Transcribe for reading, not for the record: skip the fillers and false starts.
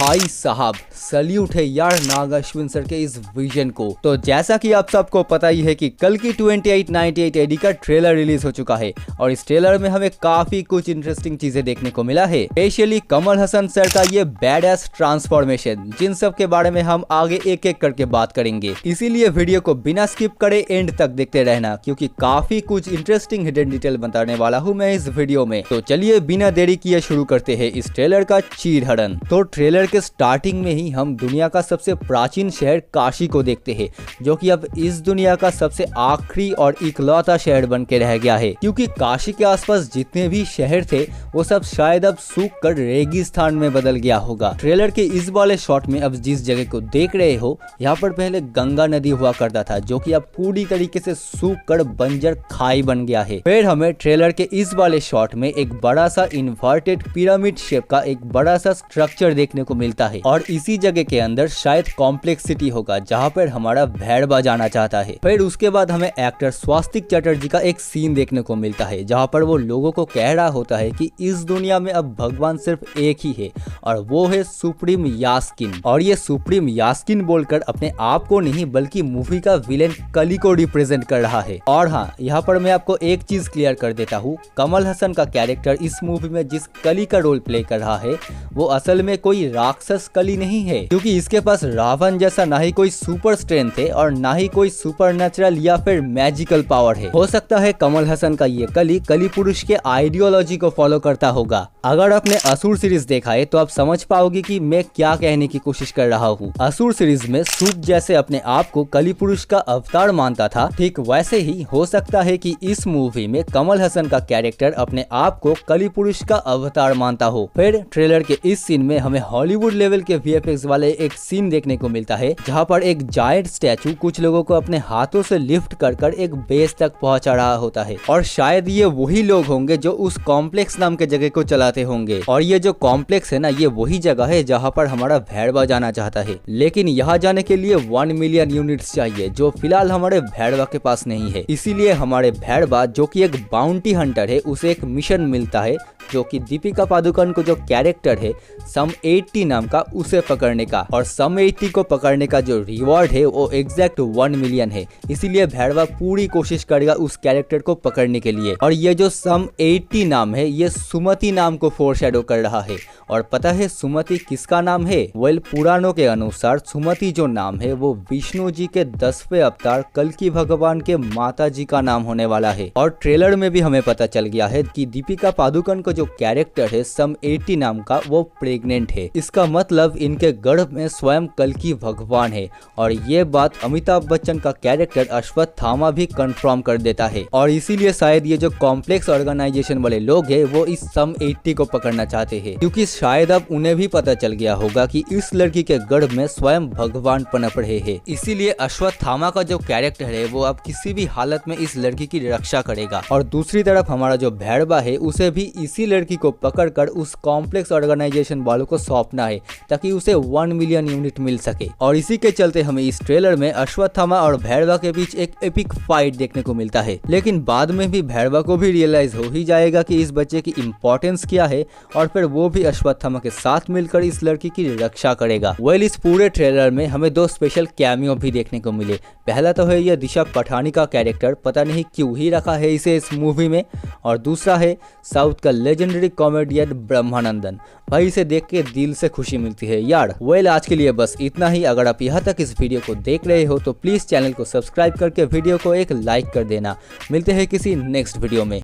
भाई साहब सल्यूट है यार नाग अश्विन सर के इस विजन को। तो जैसा कि आप सबको पता ही है कि कल की 2898 एडी का ट्रेलर रिलीज हो चुका है और इस ट्रेलर में हमें काफी कुछ इंटरेस्टिंग चीजें देखने को मिला है, स्पेशली कमल हसन सर का ये बैडएस ट्रांसफॉर्मेशन, जिन सब के बारे में हम आगे एक एक करके बात करेंगे। इसीलिए वीडियो को बिना स्किप करे एंड तक देखते रहना, क्योंकि काफी कुछ इंटरेस्टिंग हिडन डिटेल बताने वाला हूँ मैं इस वीडियो में। तो चलिए बिना देरी किए शुरू करते हैं इस ट्रेलर का चीरहरण। तो ट्रेलर के स्टार्टिंग में ही हम दुनिया का सबसे प्राचीन शहर काशी को देखते हैं, जो कि अब इस दुनिया का सबसे आखिरी और इकलौता शहर बन के रह गया है, क्योंकि काशी के आसपास जितने भी शहर थे वो सब शायद अब सूख कर रेगिस्तान में बदल गया होगा। ट्रेलर के इस वाले शॉट में अब जिस जगह को देख रहे हो, यहाँ पर पहले गंगा नदी हुआ करता था, जो कि अब पूरी तरीके से सूख कर बंजर खाई बन गया है। फिर हमें ट्रेलर के इस वाले शॉट में एक बड़ा सा इन्वर्टेड पिरामिड शेप का एक बड़ा सा स्ट्रक्चर देखने को मिलता है और इसी जगह के अंदर शायद कॉम्प्लेक्स सिटी होगा, जहाँ पर हमारा भैरवा जाना चाहता है। फिर उसके बाद हमें एक्टर स्वास्तिक चटर्जी का एक सीन देखने को मिलता है, जहाँ पर वो लोगों को कह रहा होता है कि इस दुनिया में अब भगवान सिर्फ एक ही है और वो है सुप्रीम यास्किन। और ये सुप्रीम यास्किन बोलकर अपने आप को नहीं बल्कि मूवी का विलेन कली को रिप्रेजेंट कर रहा है। और हाँ, यहाँ पर मैं आपको एक चीज क्लियर कर देता हूँ, कमल हसन का कैरेक्टर इस मूवी में जिस कली का रोल प्ले कर रहा है वो असल में कोई राक्षस कली नहीं है, क्योंकि इसके पास रावण जैसा ना ही कोई सुपर स्ट्रेंथ है और ना ही कोई सुपरनेचुरल या फिर मैजिकल पावर है। हो सकता है कमल हसन का ये कली पुरुष के आइडियोलॉजी को फॉलो करता होगा। अगर आपने असुर सीरीज देखा है तो आप समझ पाओगे कि मैं क्या कहने की कोशिश कर रहा हूँ। असुर सीरीज में सूप जैसे अपने आप को कली पुरुष का अवतार मानता था, ठीक वैसे ही हो सकता है कि इस मूवी में कमल हसन का कैरेक्टर अपने आप को कली पुरुष का अवतार मानता हो। फिर ट्रेलर के इस सीन में हमें हॉलीवुड लेवल के वीएफएक्स वाले एक सीन देखने को मिलता है, जहाँ पर एक जायंट स्टैचू कुछ लोगों को अपने हाथों से लिफ्ट कर एक बेस तक पहुंचा रहा होता है और शायद ये वही लोग होंगे जो उस कॉम्प्लेक्स नाम के जगह को चलाते होंगे। और ये जो कॉम्प्लेक्स है ना, ये वही जगह है जहाँ पर हमारा भैरवा जाना चाहता है, लेकिन यहाँ जाने के लिए 1 मिलियन यूनिट्स चाहिए, जो फिलहाल हमारे भैरवा के पास नहीं है। इसीलिए हमारे भैरवा, जो कि एक बाउंटी हंटर है, उसे एक मिशन मिलता है जो कि दीपिका पादुकोण को जो कैरेक्टर है सम 80 नाम का, उसे पकड़ने का। और सम 80 को पकड़ने का जो रिवॉर्ड है वो एग्जैक्ट 1 मिलियन है। इसीलिए भैरवा पूरी कोशिश करेगा उस कैरेक्टर को पकड़ने के लिए। और ये जो सम 80 नाम है ये सुमति नाम को फोरशैडो कर रहा है। और पता है सुमति किसका नाम है? वेल, पुराणों के अनुसार सुमति जो नाम है वो विष्णु जी के 10वें अवतार कल्कि भगवान के माता जी का नाम होने वाला है। और ट्रेलर में भी हमें पता चल गया है कि दीपिका पादुकोण को जो कैरेक्टर है सम 80 नाम का, वो प्रेग्नेंट है। इसका मतलब इनके गर्भ में स्वयं कल्कि भगवान है। और ये बात अमिताभ बच्चन का कैरेक्टर अश्वत्थामा भी कंफर्म कर देता है। और इसीलिए शायद ये जो कॉम्प्लेक्स ऑर्गेनाइजेशन वाले लोग हैं वो इस सम 80 को पकड़ना चाहते हैं, क्योंकि शायद अब उन्हें भी पता चल गया होगा कि इस लड़की के गर्भ में स्वयं भगवान पनप रहे हैं। इसीलिए अश्वत्थामा का जो कैरेक्टर है वो अब किसी भी हालत में इस लड़की की रक्षा करेगा। और दूसरी तरफ हमारा जो भैरवा है उसे भी इसी लड़की को पकड़कर उस कॉम्प्लेक्स ऑर्गेनाइजेशन वालों को सौंपना है, ताकि उसे 1 मिलियन यूनिट मिल सके। और इसी के चलते हमें इस ट्रेलर में अश्वत्थामा और भैरवा के बीच एक एपिक फाइट देखने को मिलता है। लेकिन बाद में भी भैरवा को भी रियलाइज हो ही जाएगा कि इस बच्चे की इंपॉर्टेंस क्या है, और फिर वो भी अश्वत्थामा के साथ मिलकर इस लड़की की रक्षा करेगा। वेल, इस पूरे ट्रेलर में हमें 2 स्पेशल कैमियो भी देखने को मिले। पहला तो है ये दिशा पठानी का कैरेक्टर, पता नहीं क्यों ही रखा है इसे इस मूवी में। और दूसरा है साउथ का लेजेंडरी कॉमेडियन ब्रह्मानंदन। भाई इसे देख के दिल से खुशी मिलती है यार। वेल, आज के लिए बस इतना ही। अगर आप यहाँ तक इस वीडियो को देख रहे हो तो प्लीज चैनल को सब्सक्राइब करके वीडियो को एक लाइक कर देना। मिलते हैं किसी नेक्स्ट वीडियो में।